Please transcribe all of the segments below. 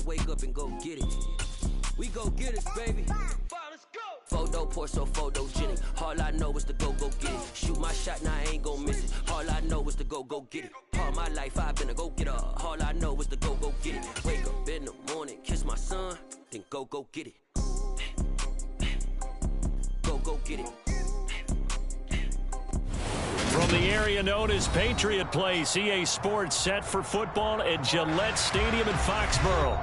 wake up and go get it. We go get it, baby. Let's go. Photo pour so photogenic. All I know is to go get it. Shoot my shot, now I ain't gon' miss it. All I know is to go get it. All my life I've been a go getter. All I know is to go get it. Wake up in the morning, kiss my son, then go get it. Go get it. From the area known as Patriot Place, EA Sports set for football at Gillette Stadium in Foxborough.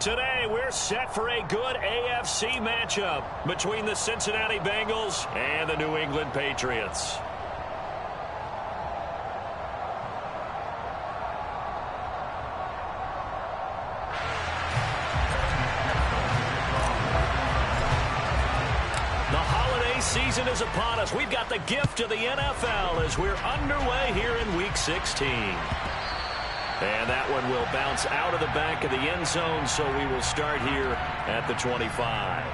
Today, we're set for a good AFC matchup between the Cincinnati Bengals and the New England Patriots. Season is upon us. We've got the gift of the NFL as we're underway here in Week 16. And that one will bounce out of the back of the end zone, so we will start here at the 25.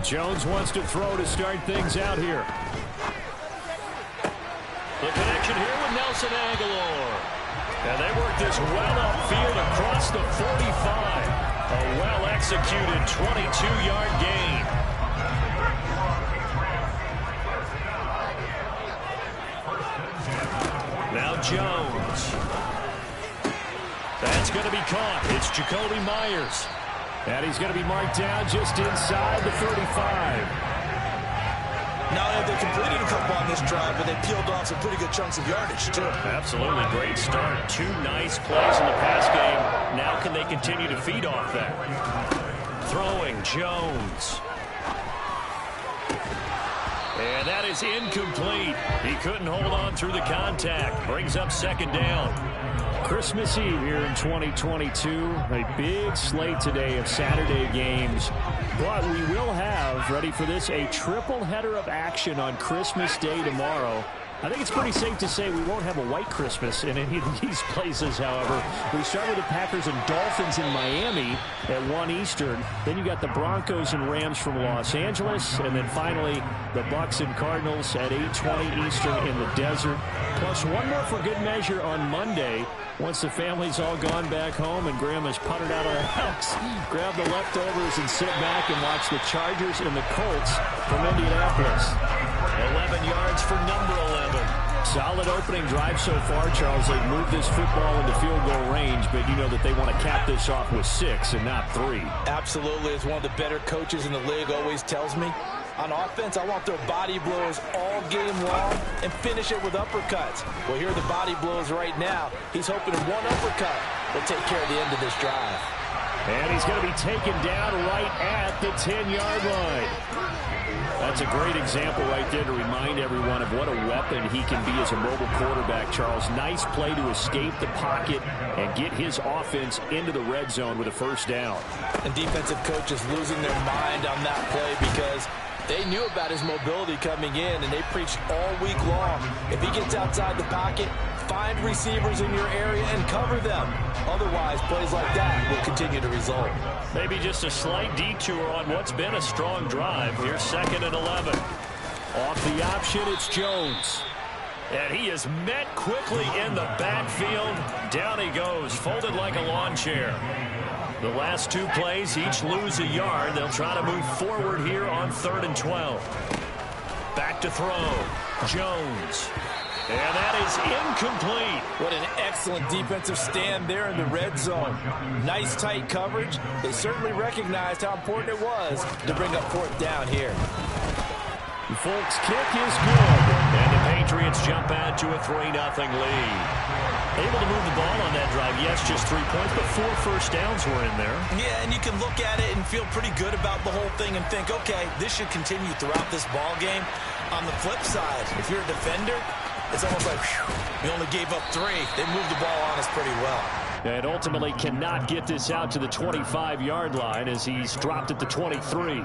Jones wants to throw to start things out here. The connection here with Nelson Agholor. And they work this well upfield across the 45. A well-executed 22-yard gain. Now Jones. That's going to be caught. It's Jacoby Myers. And he's going to be marked down just inside the 35. Not only have they completed a couple on this drive, but they peeled off some pretty good chunks of yardage, too. Absolutely. Great start. Two nice plays in the pass game. Now can they continue to feed off that? Throwing Jones. And that is incomplete. He couldn't hold on through the contact. Brings up second down. Christmas Eve here in 2022. A big slate today of Saturday games. But we will have, ready for this, a triple header of action on Christmas Day tomorrow. I think it's pretty safe to say we won't have a white Christmas in any of these places, however. We start with the Packers and Dolphins in Miami at 1 Eastern. Then you got the Broncos and Rams from Los Angeles. And then finally, the Bucs and Cardinals at 8:20 Eastern in the desert. Plus one more for good measure on Monday. Once the family's all gone back home and Grandma's puttered out of the house, grab the leftovers and sit back and watch the Chargers and the Colts from Indianapolis. 11 yards for number 11. Solid opening drive so far, Charles. They've moved this football into field goal range, but you know that they want to cap this off with 6 and not 3. Absolutely. As one of the better coaches in the league always tells me, on offense, I want their body blows all game long and finish it with uppercuts. Well, here are the body blows right now. He's hoping one uppercut will take care of the end of this drive. And he's going to be taken down right at the 10-yard line. That's a great example right there to remind everyone of what a weapon he can be as a mobile quarterback, Charles. Nice play to escape the pocket and get his offense into the red zone with a first down. And defensive coaches losing their mind on that play because they knew about his mobility coming in, and they preached all week long. If he gets outside the pocket, find receivers in your area and cover them. Otherwise, plays like that will continue to result. Maybe just a slight detour on what's been a strong drive. Here's 2nd and 11. Off the option, it's Jones. And he is met quickly in the backfield. Down he goes, folded like a lawn chair. The last 2 plays, each lose a yard. They'll try to move forward here on 3rd and 12. Back to throw. Jones. And that is incomplete. What an excellent defensive stand there in the red zone. Nice tight coverage. They certainly recognized how important it was to bring up 4th down here. Folks' kick is good. And the Patriots jump out to a 3-0 lead. Able to move the ball on that drive. Yes, just 3 points, but 4 first downs were in there. Yeah, and you can look at it and feel pretty good about the whole thing and think, okay, this should continue throughout this ball game. On the flip side, if you're a defender, it's almost like, whew, we only gave up 3. They moved the ball on us pretty well. And ultimately cannot get this out to the 25-yard line as he's dropped at the 23.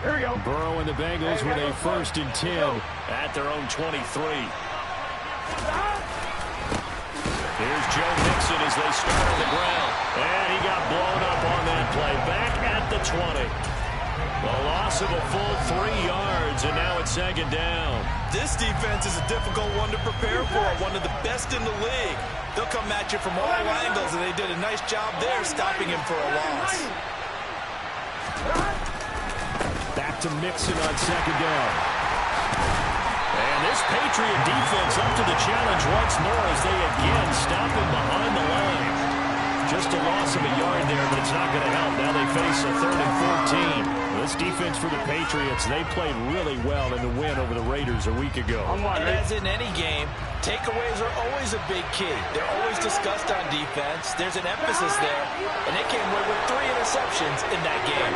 Here we go. Burrow and the Bengals with a 1st and 10 at their own 23. Here's Joe Mixon as they start on the ground. And he got blown up on that play. Back at the 20. A loss of a full 3 yards, and now it's 2nd down. This defense is a difficult one to prepare for, one of the best in the league. They'll come at you from all angles, and they did a nice job there stopping him for a loss. Back to Mixon on 2nd down. And this Patriot defense up to the challenge once more as they again stop him behind the line. Just a loss of a yard there, but it's not going to help. Now they face a 3rd and 14. This defense for the Patriots, they played really well in the win over the Raiders a week ago. And as in any game, takeaways are always a big key. They're always discussed on defense. There's an emphasis there, and they came away with 3 interceptions in that game.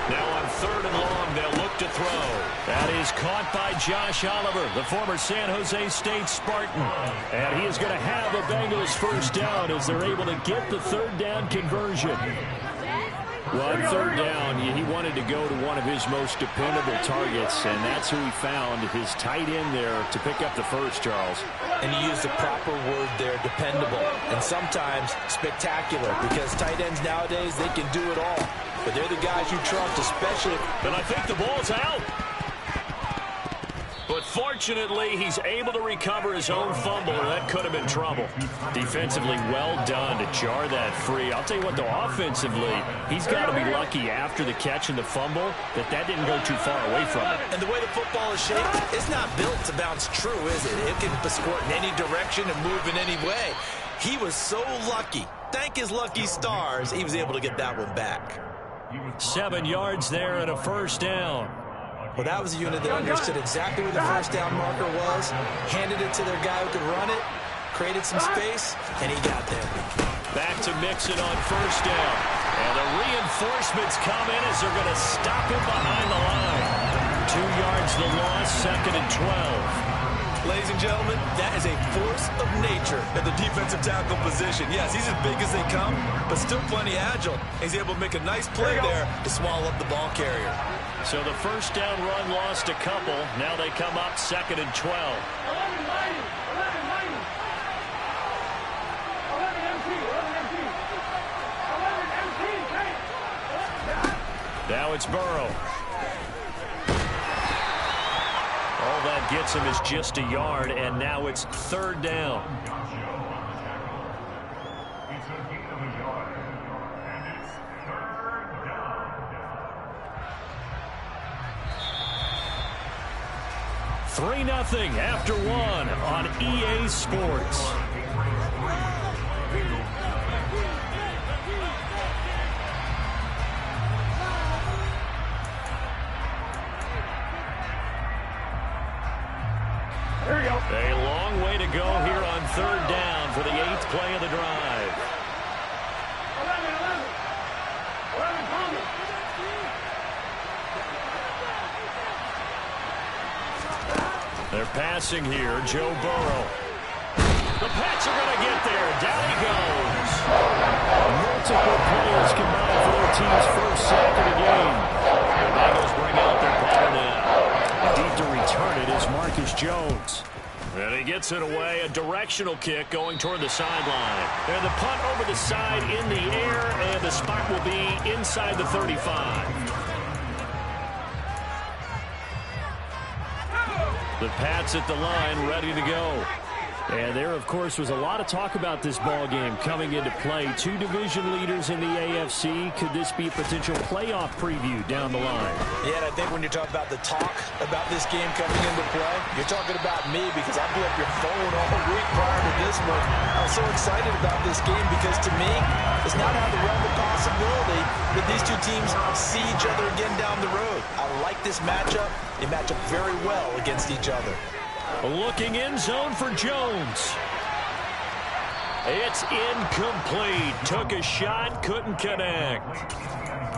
Now on 3rd and long, they'll look to throw. That is caught by Josh Oliver, the former San Jose State Spartan. And he is going to have a Bengals 1st down as they're able to get the 3rd down conversion. Well, on 3rd down, he wanted to go to one of his most dependable targets, and that's who he found, his tight end there, to pick up the first, Charles. And he used the proper word there, dependable, and sometimes spectacular, because tight ends nowadays, they can do it all. But they're the guys you trust, especially. And I think the ball's out. But fortunately, he's able to recover his own fumble, or that could have been trouble. Defensively, well done to jar that free. I'll tell you what, though, offensively, he's got to be lucky after the catch and the fumble that didn't go too far away from him. And the way the football is shaped, it's not built to bounce true, is it? It can squirt in any direction and move in any way. He was so lucky. Thank his lucky stars, he was able to get that one back. 7 yards there and a 1st down. Well, that was a unit that understood exactly where the 1st down marker was, handed it to their guy who could run it, created some space, and he got there. Back to Mixon on 1st down. And the reinforcements come in as they're going to stop him behind the line. 2 yards the loss, 2nd and 12. Ladies and gentlemen, that is a force of nature at the defensive tackle position. Yes, he's as big as they come, but still plenty agile. He's able to make a nice play there to swallow up the ball carrier. So the 1st down run lost a couple. Now they come up 2nd and 12. Now it's Burrow. All that gets him is just a yard, and now it's 3rd down. $3-0 after 1 on EA Sports. There you go. A long way to go here on 3rd down for the 8th play of the drive. 11. They're passing here, Joe Burrow. The Pats are going to get there. Down he goes. Multiple players combined for their team's 1st sack of the game. The Bengals bring out their punter now. Deep to return it is Marcus Jones. And he gets it away, a directional kick going toward the sideline. And the punt over the side in the air, and the spot will be inside the 35. The Pats at the line, ready to go. And there, of course, was a lot of talk about this ball game coming into play. 2 division leaders in the AFC. Could this be a potential playoff preview down the line? Yeah, and I think when you're talking about the talk about this game coming into play, you're talking about me because I blew up your phone all week prior to this one. I'm so excited about this game because to me, it's not out of the realm of possibility that these 2 teams see each other again down the road. I like this matchup. They match up very well against each other. Looking in zone for Jones. It's incomplete. Took a shot, couldn't connect.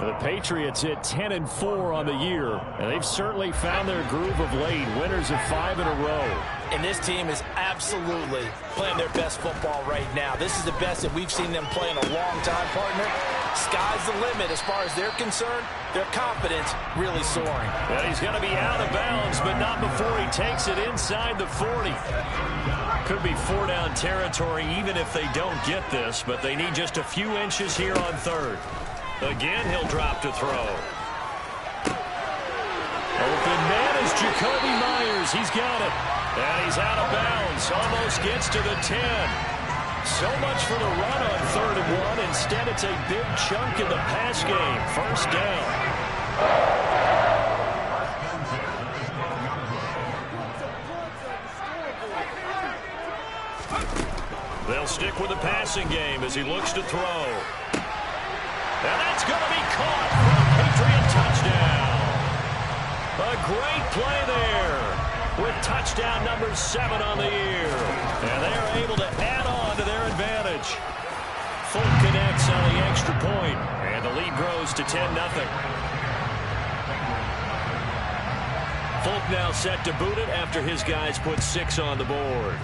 The Patriots hit 10-4 on the year, and they've certainly found their groove of late. Winners of 5 in a row. And this team is absolutely playing their best football right now. This is the best that we've seen them play in a long time, partner. Sky's the limit as far as they're concerned. Their confidence really soaring. And he's going to be out of bounds, but not before he takes it inside the 40. Could be 4-down territory even if they don't get this, but they need just a few inches here on third. Again, he'll drop to throw. Open man is Jacoby Myers. He's got it. And he's out of bounds. Almost gets to the 10. So much for the run on 3rd and 1. Instead, it's a big chunk in the pass game. First down. They'll stick with the passing game as he looks to throw. And that's going to be caught for a Patriot touchdown. A great play there with touchdown number 7 on the year. And they are able to add on to their advantage. Folk connects on the extra point, and the lead grows to 10-0. Folk now set to boot it after his guys put 6 on the board.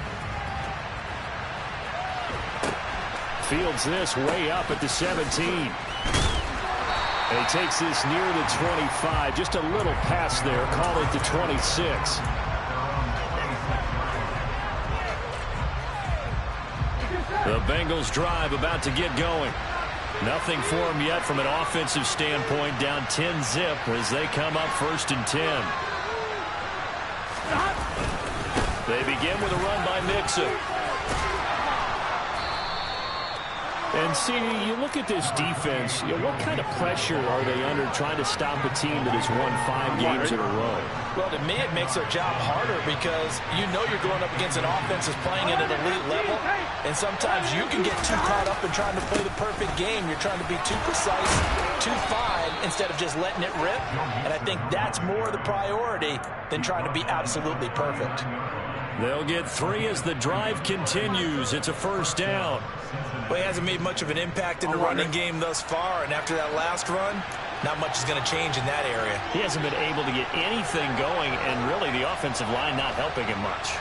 Fields this way up at the 17. And he takes this near the 25. Just a little pass there. Call it the 26. The Bengals drive about to get going. Nothing for them yet from an offensive standpoint. Down 10-zip as they come up 1st and 10. They begin with a run by Mixon. And see, you look at this defense, what kind of pressure are they under trying to stop a team that has won 5 games in a row? Well, to me, it makes their job harder because you know you're going up against an offense that's playing at an elite level, and sometimes you can get too caught up in trying to play the perfect game. You're trying to be too precise, too fine, instead of just letting it rip, and I think that's more the priority than trying to be absolutely perfect. They'll get 3 as the drive continues. It's a first down. Well, he hasn't made much of an impact in the running game thus far, and after that last run, not much is going to change in that area. He hasn't been able to get anything going, and really the offensive line not helping him much.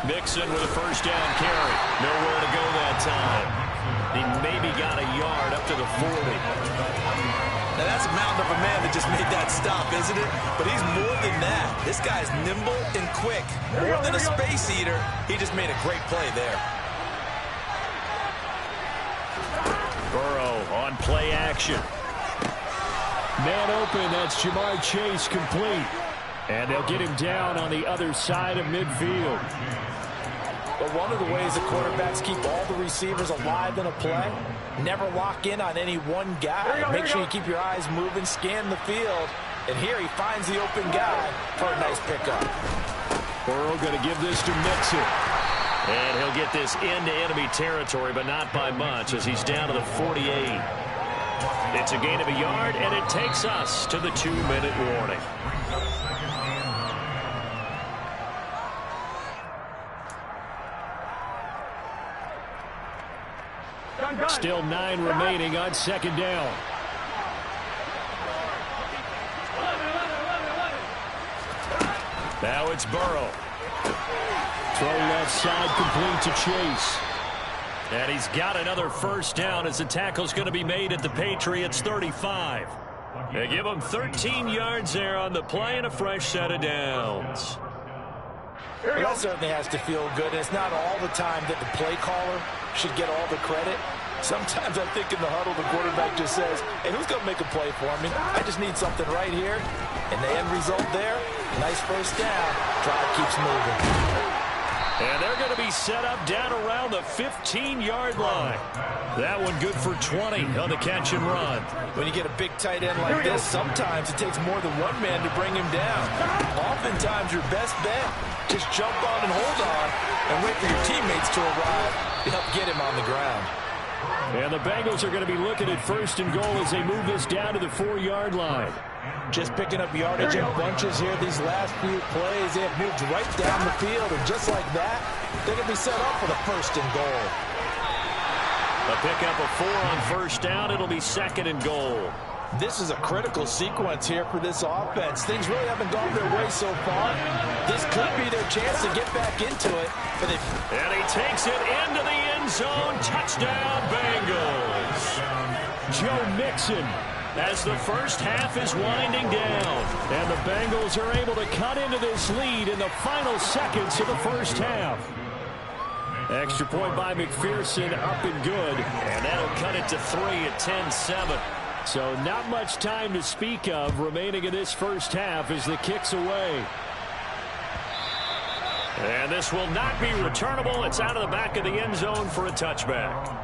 Mixon with a first down carry. Nowhere to go that time. He maybe got a yard up to the 40. Now, that's a mountain of a man that just made that stop, isn't it? But he's more than that. This guy's nimble and quick. More than a space eater, he just made a great play there. Burrow on play action. Man open, that's Jamar Chase complete. And they'll get him down on the other side of midfield. But one of the ways that quarterbacks keep all the receivers alive in a play, never lock in on any one guy. Make sure you keep your eyes moving, scan the field. And here he finds the open guy for a nice pickup. Burrow going to give this to Mixon. And he'll get this into enemy territory, but not by much as he's down to the 48. It's a gain of a yard, and it takes us to the 2-minute warning. Still 9 remaining on 2nd down. Now it's Burrow. Throw left side complete to Chase. And he's got another first down as the tackle's going to be made at the Patriots 35. They give him 13 yards there on the play and a fresh set of downs. Well, that certainly has to feel good. And it's not all the time that the play caller should get all the credit. Sometimes I think in the huddle, the quarterback just says, hey, who's going to make a play for me? I just need something right here. And the end result there, nice first down. Drive keeps moving. And they're going to be set up down around the 15-yard line. That one good for 20 on the catch and run. When you get a big tight end like this, sometimes it takes more than one man to bring him down. Oftentimes, your best bet, just jump on and hold on and wait for your teammates to arrive to help get him on the ground. And the Bengals are going to be looking at 1st and goal as they move this down to the 4-yard line. Just picking up yardage in bunches here these last few plays. They have moved right down the field, and just like that, they're going to be set up for the 1st and goal. A pickup of 4 on 1st down. It'll be 2nd and goal. This is a critical sequence here for this offense. Things really haven't gone their way so far. This could be their chance to get back into it. And he takes it into the end zone. Touchdown, Bengals. Joe Mixon as the first half is winding down. And the Bengals are able to cut into this lead in the final seconds of the first half. Extra point by McPherson, up and good. And that'll cut it to 3 at 10-7. So not much time to speak of remaining in this first half as the kick's away. And this will not be returnable. It's out of the back of the end zone for a touchback.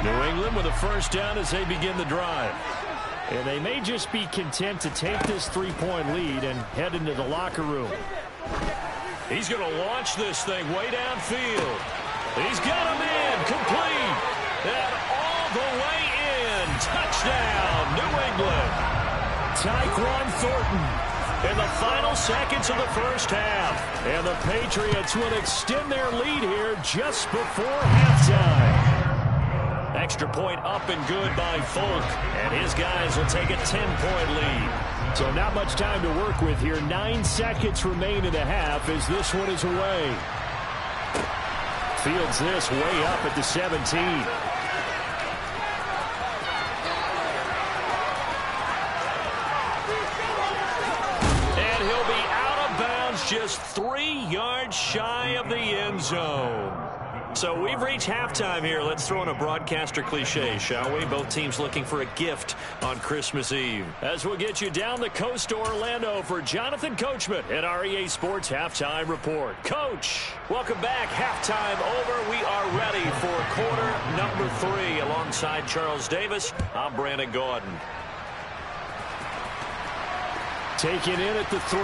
New England with a first down as they begin the drive. And they may just be content to take this 3-point lead and head into the locker room. He's going to launch this thing way downfield. He's got him in, complete, and all the way in. Touchdown, New England. Tyquan Thornton in the final seconds of the first half. And the Patriots will extend their lead here just before halftime. Extra point up and good by Folk, and his guys will take a 10-point lead. So not much time to work with here. 9 seconds remain in the half as this one is away. Fields this way up at the 17. And he'll be out of bounds just 3 yards shy of the end zone. So we've reached halftime here. Let's throw in a broadcaster cliche, shall we? Both teams looking for a gift on Christmas Eve. As we'll get you down the coast to Orlando for Jonathan Coachman at our EA Sports Halftime Report. Coach, welcome back. Halftime over. We are ready for quarter number 3. Alongside Charles Davis, I'm Brandon Gaudin. Taken in at the 3.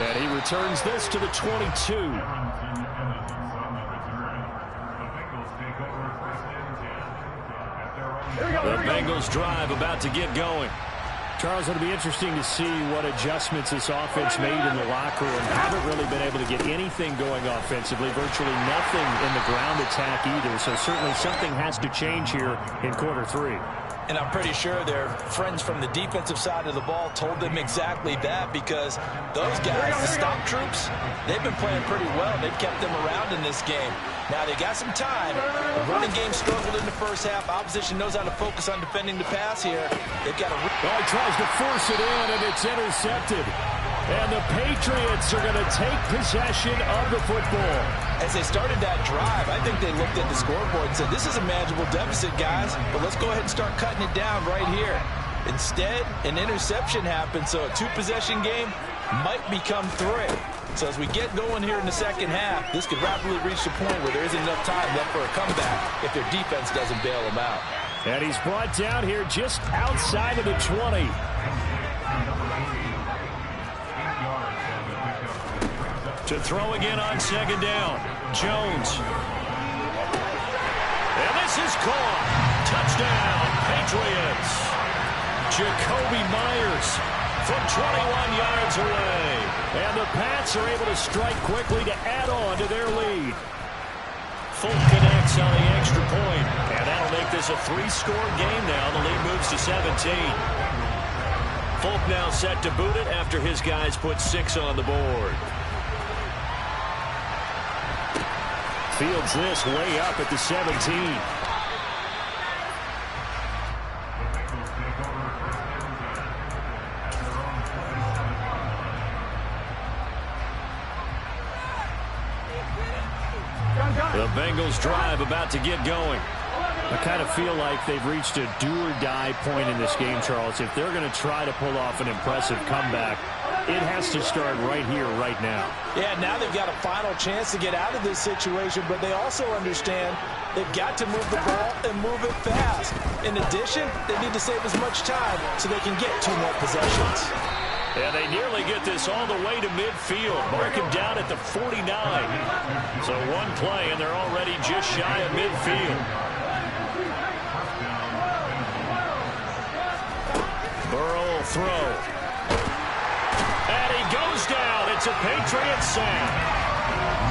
And he returns this to the 22. The Bengals drive about to get going. Charles, it'll be interesting to see what adjustments this offense made in the locker room. Haven't really been able to get anything going offensively, virtually nothing in the ground attack either. So certainly something has to change here in quarter 3. And I'm pretty sure their friends from the defensive side of the ball told them exactly that, because those guys, the stop troops, they've been playing pretty well. They've kept them around in this game. Now, they got some time. The running game struggled in the first half. Opposition knows how to focus on defending the pass here. They've got a... Oh, he tries to force it in, and it's intercepted. And the Patriots are going to take possession of the football. As they started that drive, I think they looked at the scoreboard and said, this is a manageable deficit, guys, but let's go ahead and start cutting it down right here. Instead, an interception happened, so a 2-possession game might become 3. So as we get going here in the second half, this could rapidly reach the point where there isn't enough time left for a comeback if their defense doesn't bail them out. And he's brought down here just outside of the 20. To throw again on second down. Jones. And this is caught. Touchdown, Patriots. Jacoby Myers from 21 yards away. And the Pats are able to strike quickly to add on to their lead. Folk connects on the extra point. And that'll make this a 3-score game now. The lead moves to 17. Folk now set to boot it after his guys put 6 on the board. Fields this way up at the 17. The Bengals drive about to get going. I kind of feel like they've reached a do-or-die point in this game, Charles. If they're going to try to pull off an impressive comeback, it has to start right here, right now. Yeah, now they've got a final chance to get out of this situation, but they also understand they've got to move the ball and move it fast. In addition, they need to save as much time so they can get 2 more possessions. And they nearly get this all the way to midfield. Mark him down at the 49. So one play, and they're already just shy of midfield. Burrow will throw. And he goes down. It's a Patriot sack.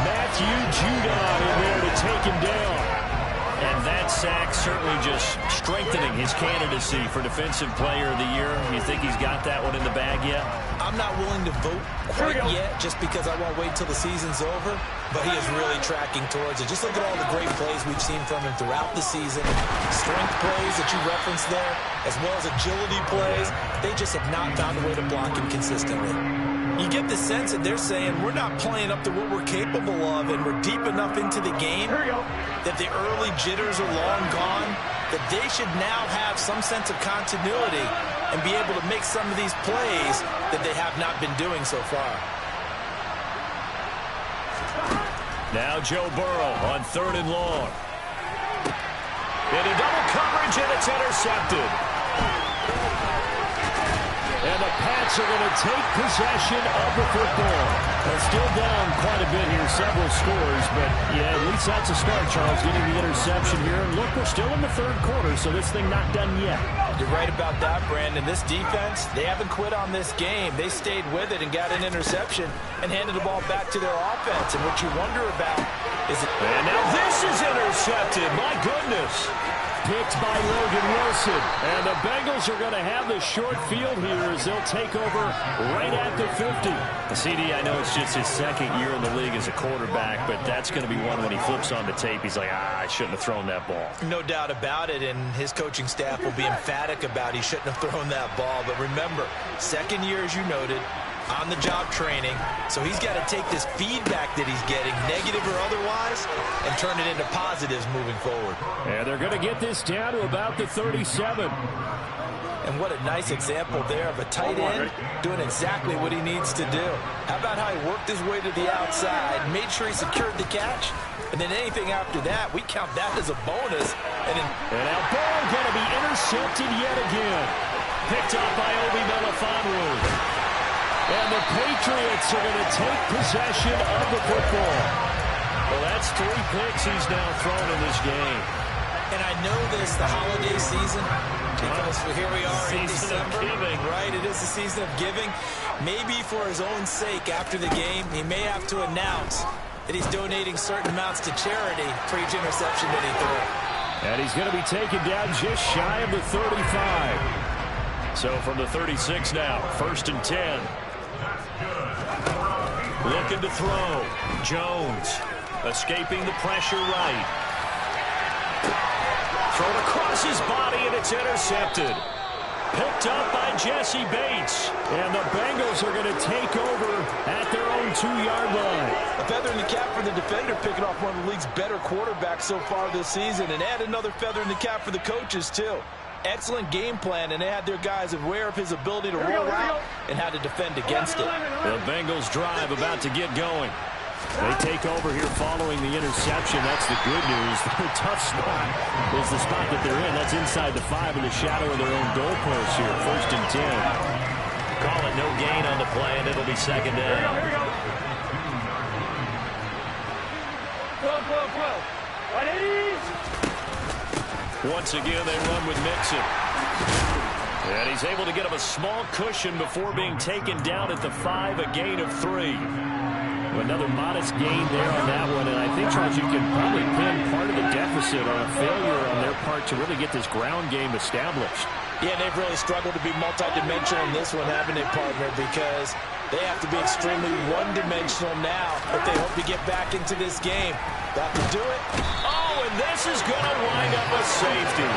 Matthew Judon in there to take him down. And that sack certainly just strengthening his candidacy for Defensive Player of the Year. You think he's got that one in the bag yet? I'm not willing to vote quite yet just because I won't wait till the season's over, but he is really tracking towards it. Just look at all the great plays we've seen from him throughout the season. Strength plays that you referenced there, as well as agility plays. They just have not found a way to block him consistently. You get the sense that they're saying we're not playing up to what we're capable of, and we're deep enough into the game that the early jitters are long gone, that they should now have some sense of continuity and be able to make some of these plays that they have not been doing so far. Now Joe Burrow on 3rd and long. Into double coverage, and it's intercepted. And the Pats are going to take possession of the football. They're still down quite a bit here, several scores, but yeah, at least that's a start, Charles, getting the interception here. And look, we're still in the 3rd quarter, so this thing not done yet. You're right about that, Brandon. This defense, they haven't quit on this game. They stayed with it and got an interception and handed the ball back to their offense. And what you wonder about is... And now this is intercepted. My goodness. Picked by Logan Wilson. And the Bengals are going to have the short field here as they'll take over right at the 50. The CD, I know it's just his 2nd year in the league as a quarterback, but that's going to be one when he flips on the tape. He's like, I shouldn't have thrown that ball. No doubt about it, and his coaching staff will be emphatic about he shouldn't have thrown that ball. But remember, 2nd year, as you noted, on-the-job training, so he's got to take this feedback that he's getting, negative or otherwise, and turn it into positives moving forward. And they're going to get this down to about the 37. And what a nice example there of a tight end doing exactly what he needs to do. How about how he worked his way to the outside, made sure he secured the catch, and then anything after that, we count that as a bonus. And now Burrow going to be intercepted yet again. Picked up by Obi Melifonwu. And the Patriots are going to take possession of the football. Well, that's 3 picks he's now thrown in this game. And I know this, the holiday season, because here we are in December. Right, it is the season of giving. Maybe for his own sake after the game, he may have to announce that he's donating certain amounts to charity for each interception that he threw. And he's going to be taken down just shy of the 35. So from the 36 now, 1st and 10. Looking to throw. Jones escaping the pressure right. Thrown across his body, and it's intercepted. Picked up by Jesse Bates. And the Bengals are going to take over at their own 2-yard line. A feather in the cap for the defender, picking off one of the league's better quarterbacks so far this season. And add another feather in the cap for the coaches, too. Excellent game plan, and they had their guys aware of his ability to roll out and how to defend against it. The Bengals drive about to get going. They take over here following the interception. That's the good news. The tough spot is the spot that they're in. That's inside the 5 in the shadow of their own goalpost here. 1st and 10. Call it no gain on the play, and it'll be 2nd down. Once again, they run with Mixon. And he's able to get him a small cushion before being taken down at the 5, a gain of 3. Another modest gain there on that one, and I think, Charles, you can probably pin part of the deficit on a failure on their part to really get this ground game established. Yeah, they've really struggled to be multidimensional in this one, haven't they, partner, because they have to be extremely one-dimensional now if they hope to get back into this game. They'll have to do it. Oh, and this is going to wind up a safety.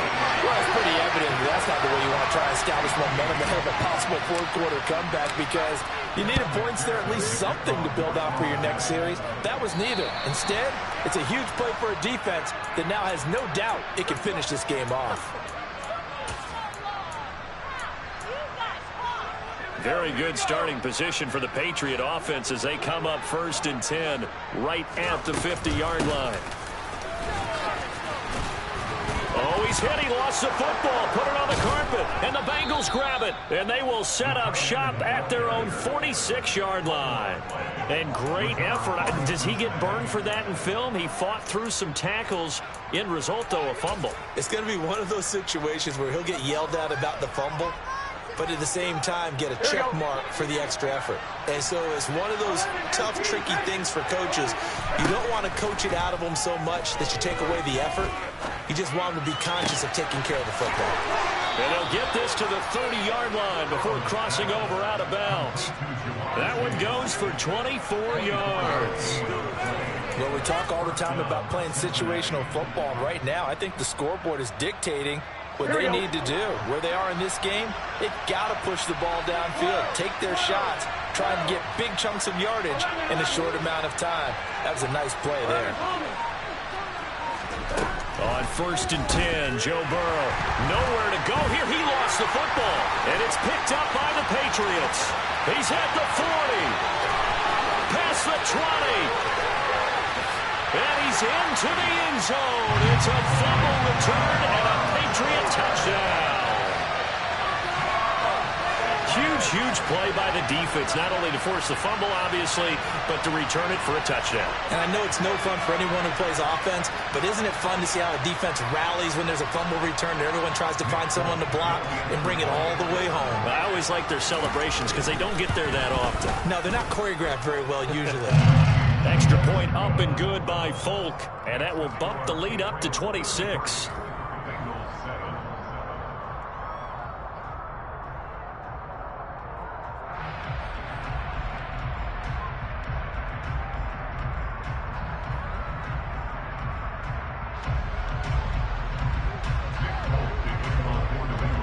Well, it's pretty evident that's not the way you want to try to establish momentum ahead of a possible 4th-quarter comeback, because you needed points there, at least something to build out for your next series. That was neither. Instead, it's a huge play for a defense that now has no doubt it can finish this game off. Very good starting position for the Patriot offense as they come up 1st and 10 right at the 50-yard line. Oh, He's hit. He lost the football. Put it on the carpet. And the Bengals grab it. And they will set up shop at their own 46-yard line. And great effort. Does he get burned for that in film? He fought through some tackles. End result, though, a fumble. It's going to be one of those situations where he'll get yelled at about the fumble, but at the same time get a check mark for the extra effort. And so it's one of those tough, tricky things for coaches. You don't want to coach it out of them so much that you take away the effort. You just want them to be conscious of taking care of the football. And he'll get this to the 30-yard line before crossing over out of bounds. That one goes for 24 yards. Well, we talk all the time about playing situational football, and right now I think the scoreboard is dictating what they need to do. Where they are in this game, they've got to push the ball downfield, take their shots, try and get big chunks of yardage in a short amount of time. That was a nice play there. On 1st and 10, Joe Burrow. Nowhere to go here. He lost the football, and it's picked up by the Patriots. He's at the 40, past the 20. And he's into the end zone. It's a fumble return and a Patriot touchdown. Huge play by the defense, not only to force the fumble, obviously, but to return it for a touchdown. And I know it's no fun for anyone who plays offense, but isn't it fun to see how a defense rallies when there's a fumble return and everyone tries to find someone to block and bring it all the way home? I always like their celebrations because they don't get there that often. No, they're not choreographed very well usually. Extra point up and good by Folk, and that will bump the lead up to 26.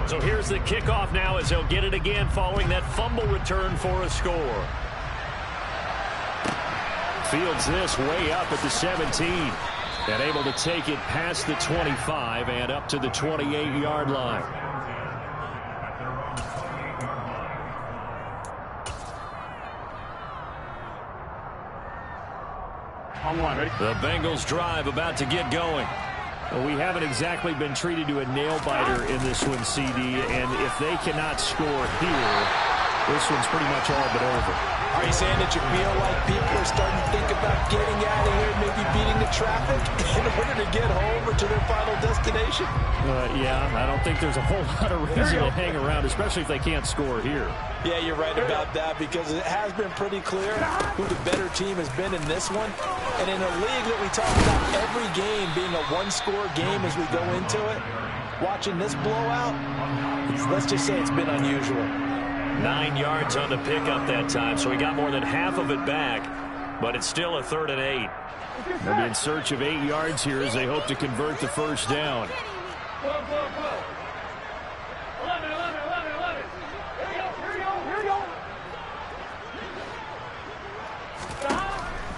So here's the kickoff now as they'll get it again following that fumble return for a score. Fields this way up at the 17. And able to take it past the 25 and up to the 28-yard line. The Bengals drive about to get going. Well, we haven't exactly been treated to a nail-biter in this one, CD, and if they cannot score here, this one's pretty much all but over. Are you saying that you feel like people are starting to think about getting out of here, maybe beating the traffic in order to get home or to their final destination? Yeah, I don't think there's a whole lot of reason to hang around, especially if they can't score here. Yeah, you're right about that because it has been pretty clear who the better team has been in this one. And in a league that we talk about every game being a one-score game as we go into it, watching this blowout, let's just say it's been unusual. 9 yards on the pickup that time, so he got more than half of it back, but it's still a 3rd and 8. They'll be in search of 8 yards here as they hope to convert the first down.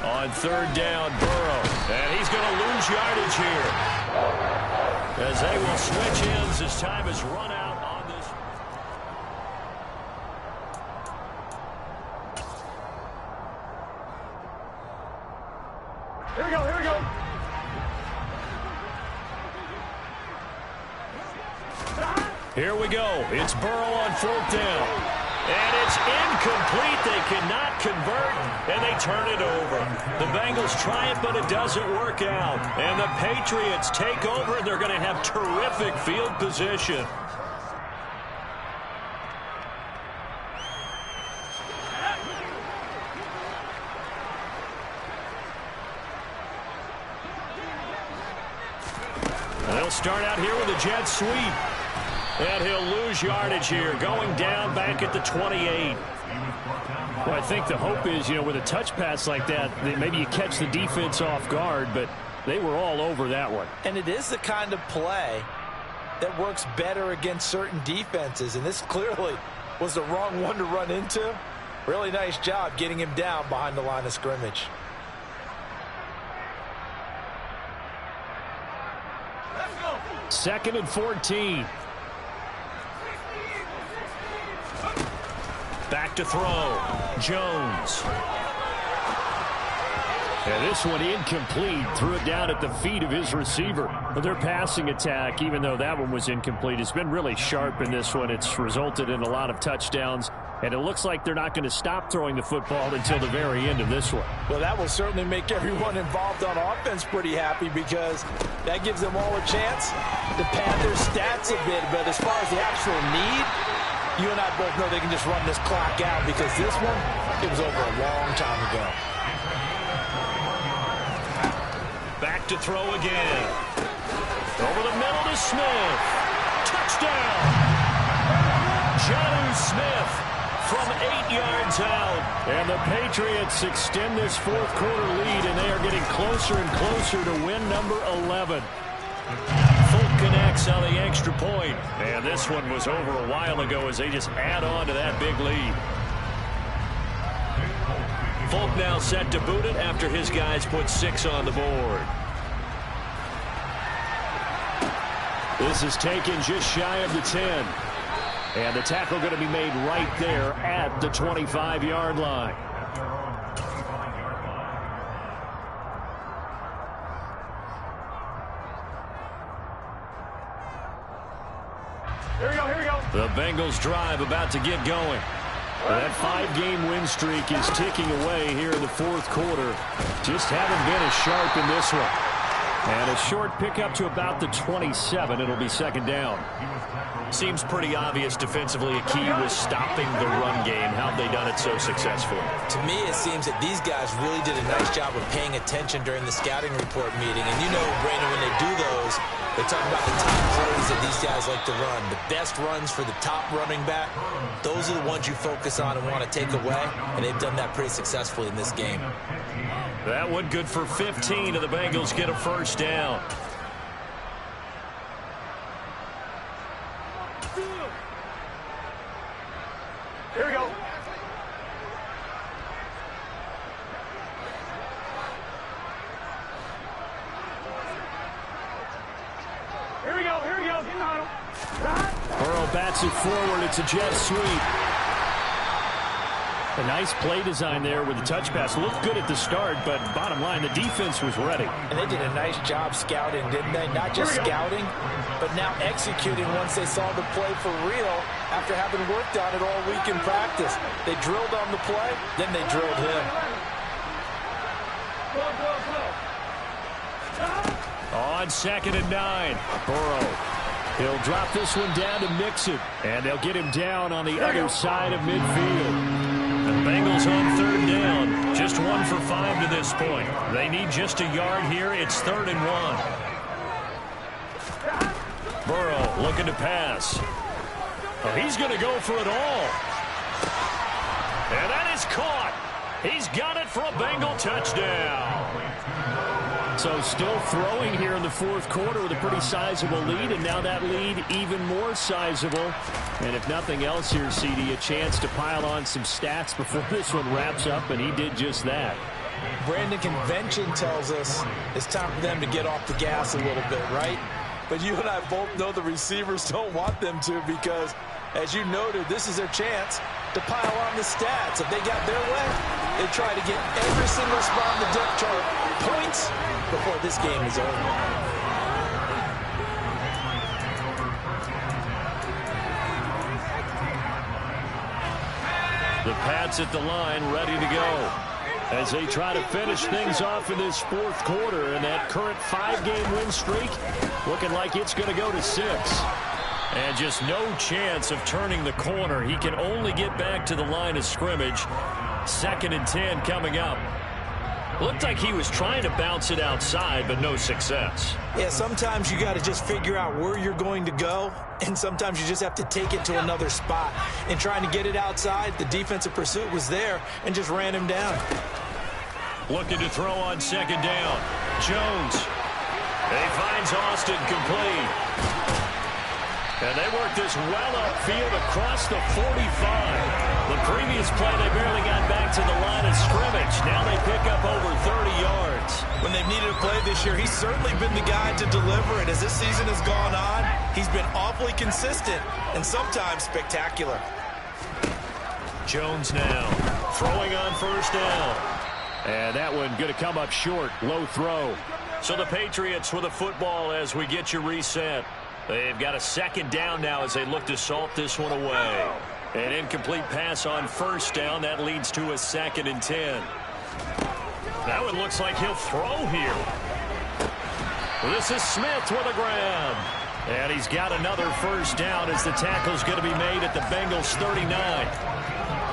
On 3rd down, Burrow, and he's going to lose yardage here as they will switch ends as time has run out on this. Here we go, here we go. Here we go. It's Burrow on 4th down. And it's incomplete. They cannot convert, and they turn it over. The Bengals try it, but it doesn't work out. And the Patriots take over, and they're going to have terrific field position. And they'll start out here with a jet sweep. And he'll lose yardage here, going down back at the 28. Well, I think the hope is, with a touch pass like that, maybe you catch the defense off guard, but they were all over that one. And it is the kind of play that works better against certain defenses, and this clearly was the wrong one to run into. Really nice job getting him down behind the line of scrimmage. Second and 14. Back to throw. Jones. And this one incomplete. Threw it down at the feet of his receiver. But their passing attack, even though that one was incomplete, has been really sharp in this one. It's resulted in a lot of touchdowns. And it looks like they're not going to stop throwing the football until the very end of this one. Well, that will certainly make everyone involved on offense pretty happy because that gives them all a chance to pad their stats a bit. But as far as the actual need, you and I both know they can just run this clock out because this one, it was over a long time ago. Back to throw again. Over the middle to Smith. Touchdown! Jonnu Smith from 8 yards out. And the Patriots extend this fourth quarter lead, and they are getting closer and closer to win number 11. Folk connects on the extra point. And this one was over a while ago as they just add on to that big lead. Folk now set to boot it after his guys put 6 on the board. This is taken just shy of the 10. And the tackle going to be made right there at the 25-yard line. Here we go, here we go. The Bengals drive about to get going. That 5-game win streak is ticking away here in the fourth quarter. Just haven't been as sharp in this one. And a short pickup to about the 27. It'll be second down. Seems pretty obvious defensively a key was stopping the run game. How have they done it so successfully? To me, it seems that these guys really did a nice job of paying attention during the scouting report meeting. And you know, Brandon, when they do those, they talk about the top plays that these guys like to run. The best runs for the top running back, those are the ones you focus on and want to take away. And they've done that pretty successfully in this game. That one good for 15, and the Bengals get a first down. Here we go. Here we go, here we go. Get on him. Burrow bats it forward. It's a jet sweep. A nice play design there with the touch pass. Looked good at the start, but bottom line, the defense was ready. And they did a nice job scouting, didn't they? Not just scouting, but now executing once they saw the play for real after having worked on it all week in practice. They drilled on the play, then they drilled him. On 2nd and 9, Burrow. He'll drop this one down to Mixon, and they'll get him down on the other side of midfield. The Bengals on 3rd down, just 1 for 5 to this point. They need just a yard here. It's 3rd and 1. Burrow looking to pass. Oh, he's going to go for it all. And that is caught. He's got it for a Bengal touchdown. So still throwing here in the fourth quarter with a pretty sizable lead, and now that lead even more sizable. And if nothing else here, CD, a chance to pile on some stats before this one wraps up, and he did just that. Brandon, convention tells us it's time for them to get off the gas a little bit, right? But you and I both know the receivers don't want them to because, as you noted, this is their chance to pile on the stats. If they got their way, they try to get every single spot on the depth chart points before this game is over. The Pats at the line, ready to go as they try to finish things off in this fourth quarter. And that current 5-game win streak looking like it's going to go to 6. And just no chance of turning the corner. He can only get back to the line of scrimmage. 2nd and 10 coming up. Looked like he was trying to bounce it outside, but no success. Yeah, sometimes you got to just figure out where you're going to go, and sometimes you just have to take it to another spot. And trying to get it outside, the defensive pursuit was there and just ran him down. Looking to throw on 2nd down. Jones. He finds Austin complete. And they work this well upfield across the 45. The previous play, they barely got back to the line of scrimmage. Now they pick up over 30 yards. When they've needed a play this year, he's certainly been the guy to deliver. And as this season has gone on, he's been awfully consistent and sometimes spectacular. Jones now throwing on 1st down. And that one going to come up short. Low throw. So the Patriots with a football as we get you reset. They've got a second down now as they look to salt this one away. An incomplete pass on first down. That leads to a 2nd and 10. That one looks like he'll throw here. This is Smith with a grab. And he's got another first down as the tackle's going to be made at the Bengals 39.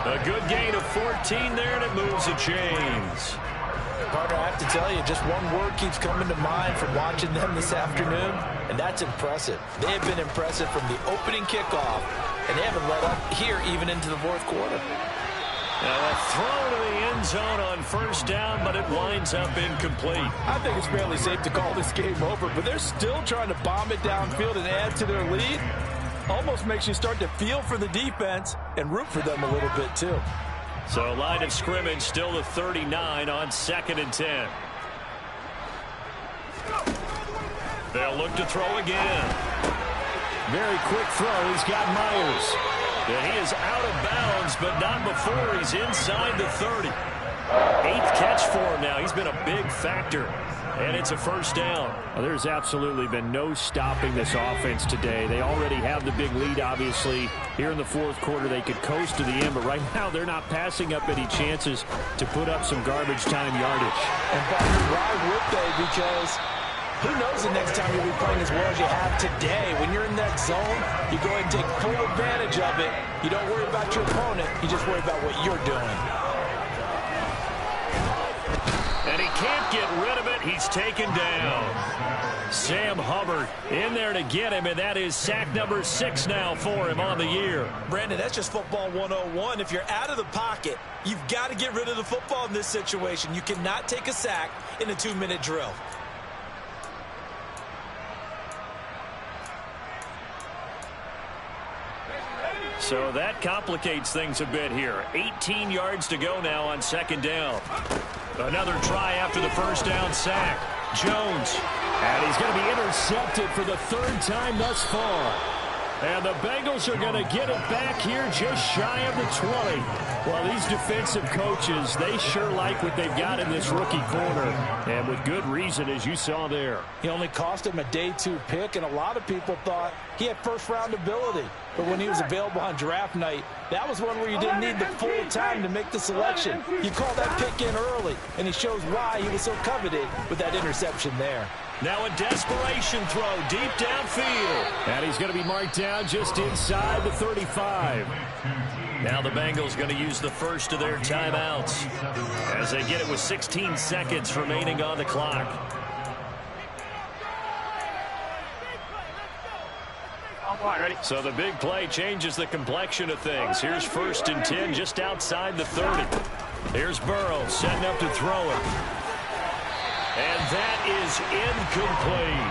A good gain of 14 there, and it moves the chains. Partner, I have to tell you, just one word keeps coming to mind from watching them this afternoon, and that's impressive. They have been impressive from the opening kickoff, and they haven't let up here even into the fourth quarter. Now a throw to the end zone on first down, but it winds up incomplete. I think it's fairly safe to call this game over, but they're still trying to bomb it downfield and add to their lead. Almost makes you start to feel for the defense and root for them a little bit too. So line of scrimmage still the 39 on 2nd and 10. They'll look to throw again. Very quick throw. He's got Myers. And he is out of bounds, but not before he's inside the 30. 8th catch for him now. He's been a big factor. And it's a first down. Well, there's absolutely been no stopping this offense today. They already have the big lead, obviously. Here in the fourth quarter, they could coast to the end, but right now they're not passing up any chances to put up some garbage time yardage. And partner, why would they? Because who knows the next time you'll be playing as well as you have today. When you're in that zone, you go ahead and take full advantage of it. You don't worry about your opponent. You just worry about what you're doing. And he can't get rid of it. He's taken down. Sam Hubbard in there to get him, and that is sack number 6 now for him on the year. Brandon, that's just football 101. If you're out of the pocket, you've got to get rid of the football in this situation. You cannot take a sack in a 2-minute drill. So that complicates things a bit here. 18 yards to go now on 2nd down. Another try after the first down sack. Jones. And he's going to be intercepted for the 3rd time thus far. And the Bengals are going to get it back here just shy of the 20. Well, these defensive coaches, they sure like what they've got in this rookie corner. And with good reason, as you saw there. He only cost him a day 2 pick, and a lot of people thought he had first-round ability. But when he was available on draft night, that was one where you didn't need the full time to make the selection. You call that pick in early, and he shows why he was so coveted with that interception there. Now a desperation throw deep downfield. And he's going to be marked down just inside the 35. Now the Bengals going to use the first of their timeouts as they get it with 16 seconds remaining on the clock. So the big play changes the complexion of things. Here's 1st and 10 just outside the 30. Here's Burrow setting up to throw it. And that is incomplete.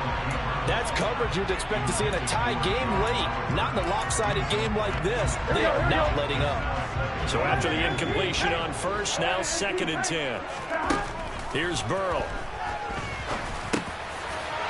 That's coverage you'd expect to see in a tie game late. Not in a lopsided game like this. They are not letting up. So after the incompletion on first, now 2nd and 10. Here's Burrow.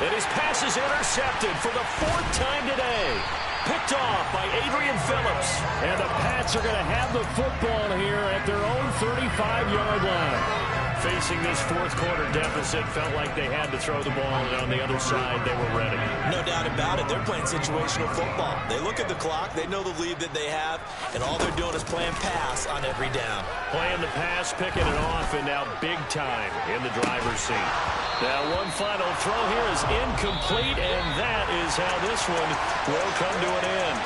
And his pass is intercepted for the 4th time today. Picked off by Adrian Phillips. And the Pats are going to have the football here at their own 35-yard line. Facing this fourth quarter deficit, felt like they had to throw the ball, and on the other side, they were ready. No doubt about it. They're playing situational football. They look at the clock, they know the lead that they have, and all they're doing is playing pass on every down. Playing the pass, picking it off, and now big time in the driver's seat. Now one final throw here is incomplete, and that is how this one will come to an end.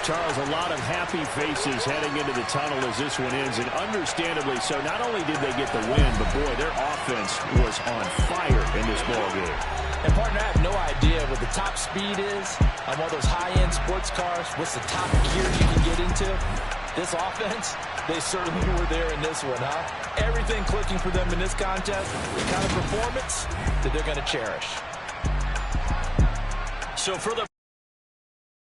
Charles, a lot of happy faces heading into the tunnel as this one ends, and understandably so. Not only did they get the win, but boy, their offense was on fire in this ballgame. And partner, I have no idea what the top speed is on one of those high-end sports cars. What's the top gear you can get into? This offense, they certainly were there in this one, huh? Everything clicking for them in this contest, the kind of performance that they're going to cherish. So for the